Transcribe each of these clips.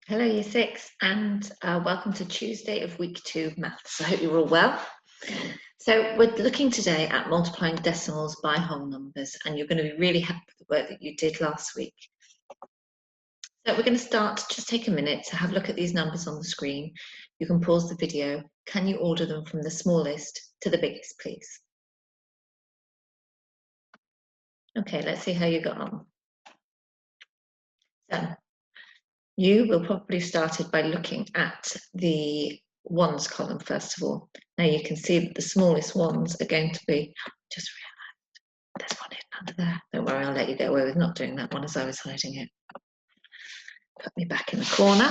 Hello, Year 6, and welcome to Tuesday of week 2 of maths. I hope you're all well. So we're looking today at multiplying decimals by whole numbers, and you're going to be really happy with the work that you did last week. So we're going to start, just take a minute to have a look at these numbers on the screen. You can pause the video. Can you order them from the smallest to the biggest, please? Okay, let's see how you got on. So you will probably have started by looking at the ones column first of all. Now you can see that the smallest ones are going to be, just realised there's one hidden under there. Don't worry, I'll let you get away with not doing that one as I was hiding it. Put me back in the corner.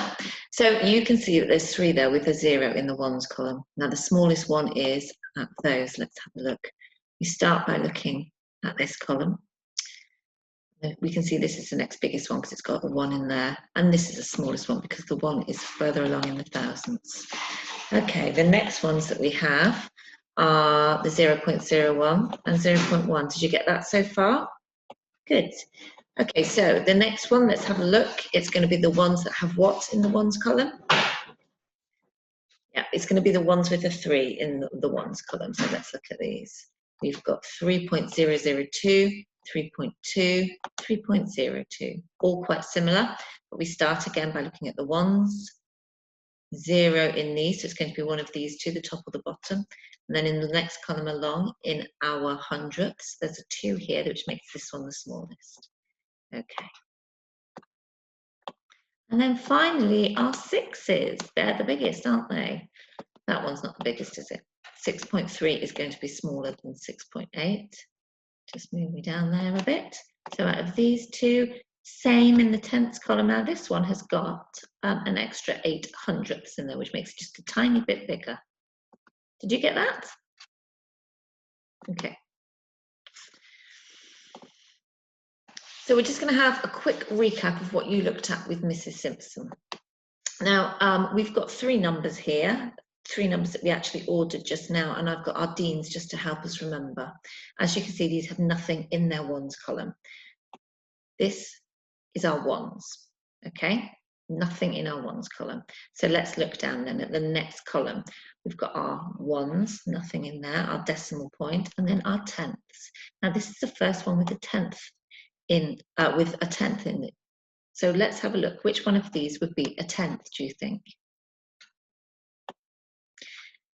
So you can see that there's 3 there with a 0 in the ones column. Now the smallest one is at those. Let's have a look. We start by looking at this column. We can see this is the next biggest one because it's got a 1 in there, and this is the smallest one because the 1 is further along in the thousands. Okay, the next ones that we have are the 0.01 and 0.1. Did you get that so far? Good. Okay, so the next one, let's have a look. It's going to be the ones that have what in the ones column? Yeah, it's going to be the ones with a 3 in the ones column. So let's look at these. We've got 3.002, 3.2, 3.02, all quite similar, but we start again by looking at the ones, 0 in these, so it's going to be one of these two, the top or the bottom, and then in the next column along, in our hundredths, there's a 2 here, which makes this one the smallest. Okay. And then finally, our 6s, they're the biggest, aren't they? That one's not the biggest, is it? 6.3 is going to be smaller than 6.8. Just move me down there a bit. So out of these two, same in the tenths column. Now this one has got an extra 8 hundredths in there, which makes it just a tiny bit bigger. Did you get that? Okay. So we're just going to have a quick recap of what you looked at with Mrs. Simpson. Now, we've got 3 numbers here. 3 numbers that we actually ordered just now, and I've got our deans just to help us remember. As you can see, these have nothing in their ones column. This is our ones, okay? Nothing in our ones column. So let's look down then at the next column. We've got our ones, nothing in there, our decimal point, and then our tenths. Now this is the first one with a tenth in, with a tenth in it. So let's have a look. Which one of these would be a tenth, do you think?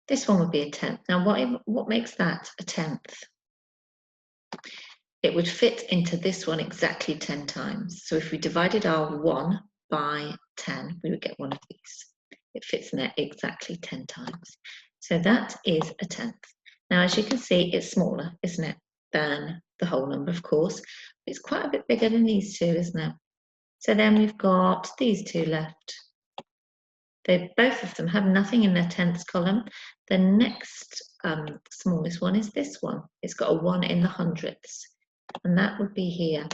This one would be a tenth. Now, what makes that a tenth? It would fit into this one exactly 10 times. So if we divided our 1 by 10, we would get one of these. It fits in there exactly 10 times. So that is a tenth. Now, as you can see, it's smaller, isn't it, than the whole number, of course. It's quite a bit bigger than these two, isn't it? So then we've got these 2 left. Both of them have nothing in their tenths column. The next smallest one is this one. It's got a 1 in the hundredths, and that would be here.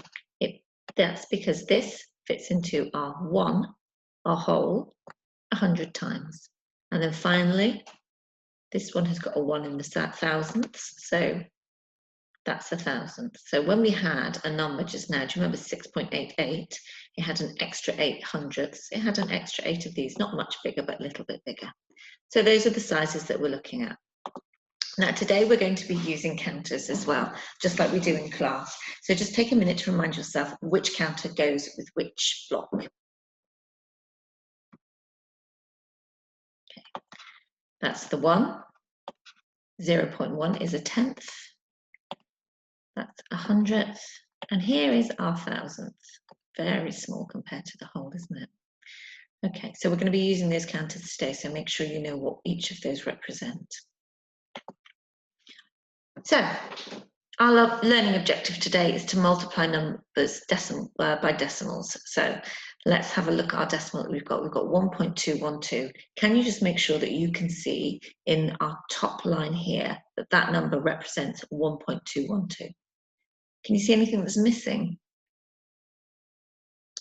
That's because this fits into our 1, our whole, 100 times. And then finally, this one has got a 1 in the thousandths, so that's 1,000. So when we had a number just now, do you remember 6.88? It had an extra 8 hundredths. It had an extra 8 of these, not much bigger, but a little bit bigger. So those are the sizes that we're looking at. Now today we're going to be using counters as well, just like we do in class. So just take a minute to remind yourself which counter goes with which block. Okay. That's the 1. 0.1 is a tenth. That's a hundredth. And here is our thousandth. Very small compared to the whole, isn't it? Okay, so we're going to be using those counters today, so make sure you know what each of those represent. So, our learning objective today is to multiply numbers by decimals. So let's have a look at our decimal that we've got. We've got 1.212. Can you just make sure that you can see in our top line here that that number represents 1.212? Can you see anything that's missing?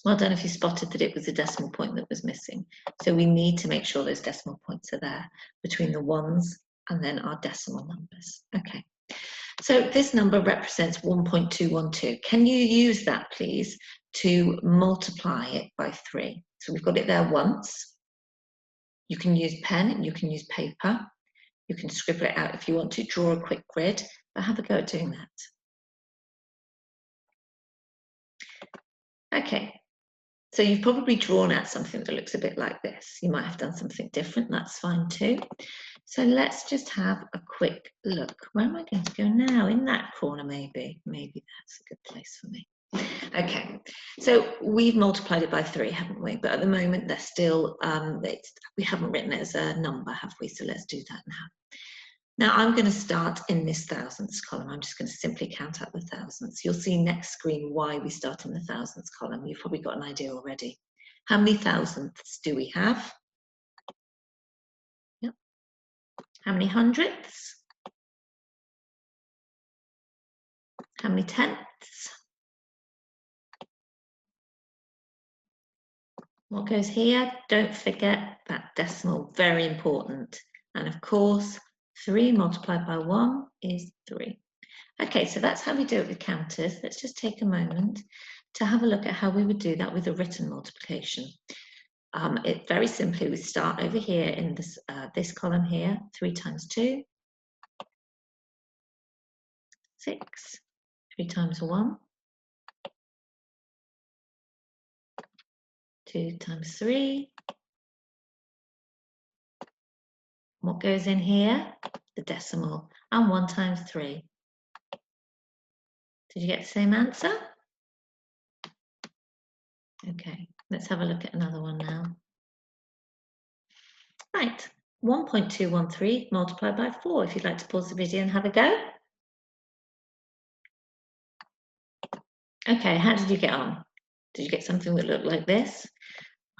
Well, I don't know if you spotted that it was a decimal point that was missing. So we need to make sure those decimal points are there between the ones and then our decimal numbers. Okay. So this number represents 1.212. Can you use that, please, to multiply it by 3? So we've got it there once. You can use pen, you can use paper, you can scribble it out if you want to, draw a quick grid, but have a go at doing that. Okay, so you've probably drawn out something that looks a bit like this. You might have done something different, that's fine too. So let's just have a quick look. Where am I going to go now? In that corner maybe? Maybe that's a good place for me. Okay, so we've multiplied it by 3, haven't we? But at the moment they're still, we haven't written it as a number, have we? So let's do that now. Now I'm going to start in this thousandths column. I'm just going to simply count out the thousandths. You'll see next screen why we start in the thousandths column. You've probably got an idea already. How many thousandths do we have? Yep. How many hundredths? How many tenths? What goes here? Don't forget that decimal, very important. And of course, 3 multiplied by 1 is 3. Okay, so that's how we do it with counters. Let's just take a moment to have a look at how we would do that with a written multiplication. Very simply, we start over here in this column here, 3 times 2, 6, 3 times 1, 2 times 3. What goes in here? The decimal. And 1 times 3. Did you get the same answer? Okay, let's have a look at another one now. Right, 1.213 multiplied by 4. If you'd like to pause the video and have a go. Okay, how did you get on? Did you get something that looked like this?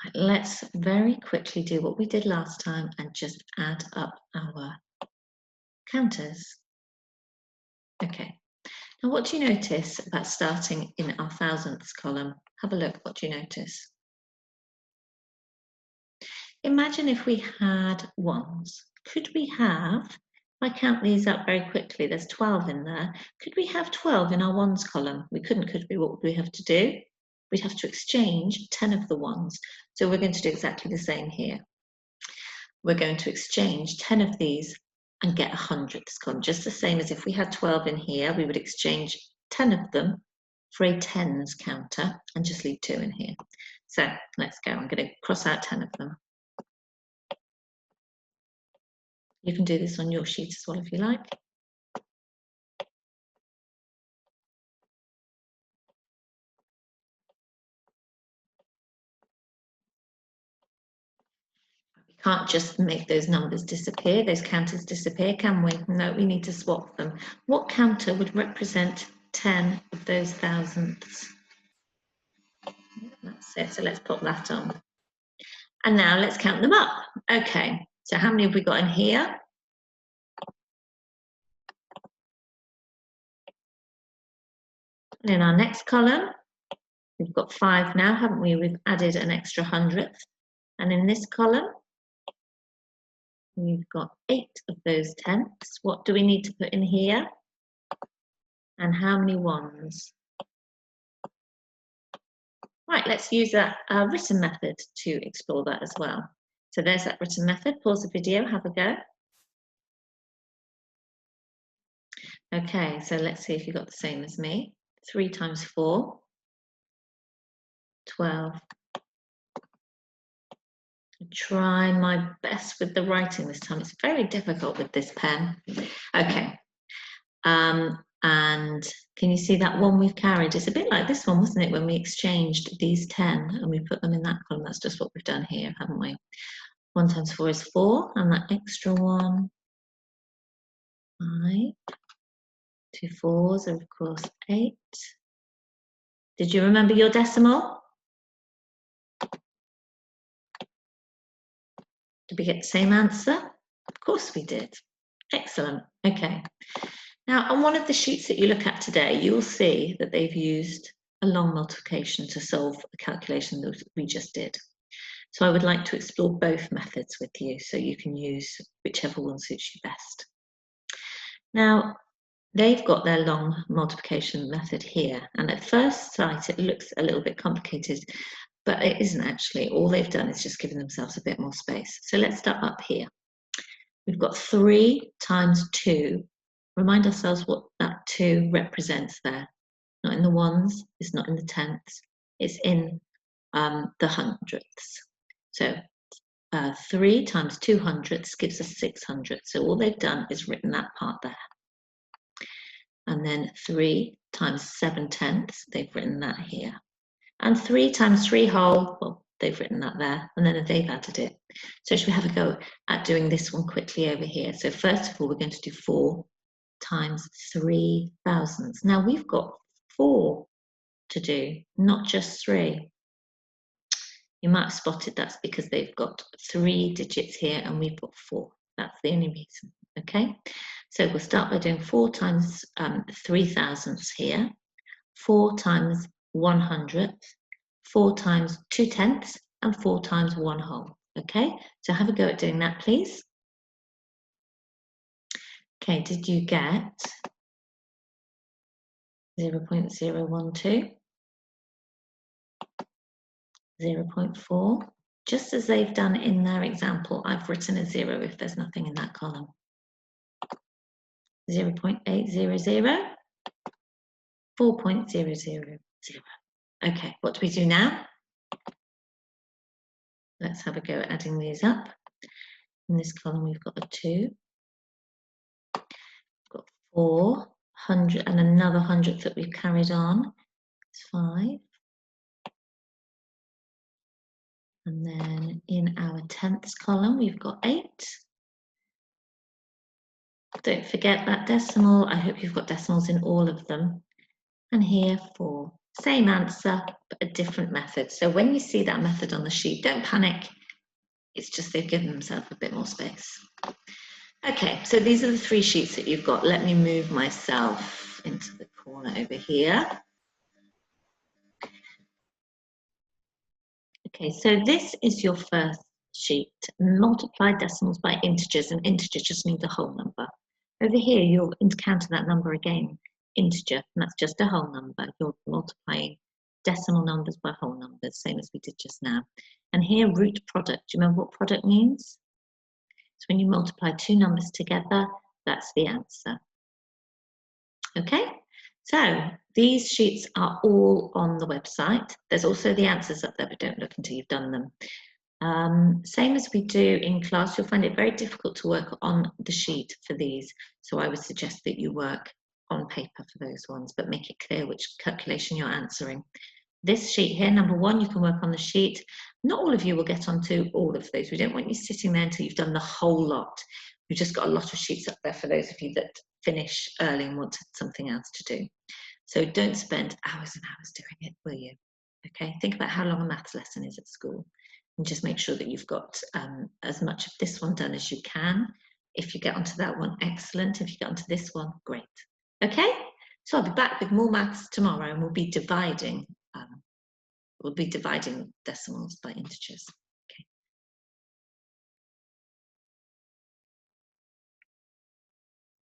Right, let's very quickly do what we did last time and just add up our counters. Okay, now what do you notice about starting in our thousandths column? Have a look, what do you notice? Imagine if we had ones. Could we have, if I count these up very quickly, there's 12 in there. Could we have 12 in our ones column? We couldn't, could we? What would we have to do? We'd have to exchange 10 of the ones. So we're going to do exactly the same here. We're going to exchange 10 of these and get a hundredths column. Just the same as if we had 12 in here, we would exchange 10 of them for a tens counter and just leave 2 in here. So let's go. I'm going to cross out 10 of them. You can do this on your sheet as well if you like. We can't just make those numbers disappear, those counters disappear, can we? No, we need to swap them. What counter would represent 10 of those thousandths? That's it, so let's put that on. And now let's count them up. Okay, so how many have we got in here? And in our next column, we've got 5 now, haven't we? We've added an extra hundredth. And in this column, we've got 8 of those tenths. What do we need to put in here? And how many ones? Right, let's use that written method to explore that as well. So there's that written method. Pause the video, have a go. Okay, so let's see if you got the same as me. 3 times 4, 12. Try my best with the writing this time. It's very difficult with this pen. Okay. And can you see that one we've carried? It's a bit like this one, wasn't it, when we exchanged these 10 and we put them in that column. That's just what we've done here, haven't we? 1 times 4 is 4, and that extra one, 5. 2 4s are, of course, 8. Did you remember your decimal? Did we get the same answer? Of course we did. Excellent. Okay. Now, on one of the sheets that you look at today, you'll see that they've used a long multiplication to solve the calculation that we just did. So I would like to explore both methods with you so you can use whichever one suits you best. Now, they've got their long multiplication method here, and at first sight it looks a little bit complicated, but it isn't actually. All they've done is just given themselves a bit more space. So let's start up here. We've got 3 times 2. Remind ourselves what that 2 represents there. Not in the ones, it's not in the tenths, it's in the hundredths. So 3 times 2 hundredths gives us 600. So all they've done is written that part there. And then 3 times 7 tenths, they've written that here. And 3 times 3 whole, well, they've written that there, and then they've added it. So should we have a go at doing this one quickly over here? So first of all, we're going to do 4 times 3 thousandths. Now we've got 4 to do, not just 3. You might have spotted that's because they've got 3 digits here and we've got 4. That's the only reason, okay? So we'll start by doing 4 times 3 thousandths here, 4 times 100th, 4 times 2 tenths, and 4 times 1 whole, okay? So have a go at doing that, please. Okay, did you get 0.012? 0.4? Just as they've done in their example, I've written a 0 if there's nothing in that column. 0.800, 4.000. Okay, what do we do now? Let's have a go at adding these up. In this column, we've got a 2. We've got 400 and another hundredth that we've carried on. It's 5. And then in our tenths column, we've got 8. Don't forget that decimal. I hope you've got decimals in all of them. And here 4. Same answer, but a different method. So when you see that method on the sheet, don't panic. It's just they've given themselves a bit more space. Okay, so these are the 3 sheets that you've got. Let me move myself into the corner over here. Okay, so this is your first sheet. Multiply decimals by integers, and integer just means a whole number. Over here, you'll encounter that number again, integer, and that's just a whole number. You're multiplying decimal numbers by whole numbers, same as we did just now. And here, root product. Do you remember what product means? So when you multiply 2 numbers together, that's the answer. Okay, so these sheets are all on the website. There's also the answers up there, but don't look until you've done them. Same as we do in class, you'll find it very difficult to work on the sheet for these. So I would suggest that you work on paper for those ones, but make it clear which calculation you're answering. This sheet here, number 1, you can work on the sheet. Not all of you will get onto all of those. We don't want you sitting there until you've done the whole lot. We've just got a lot of sheets up there for those of you that finish early and want something else to do. So don't spend hours and hours doing it, will you? Okay, think about how long a maths lesson is at school and just make sure that you've got as much of this one done as you can. If you get onto that one, excellent. If you get onto this one, great. Okay, so I'll be back with more maths tomorrow and we'll be dividing decimals by integers.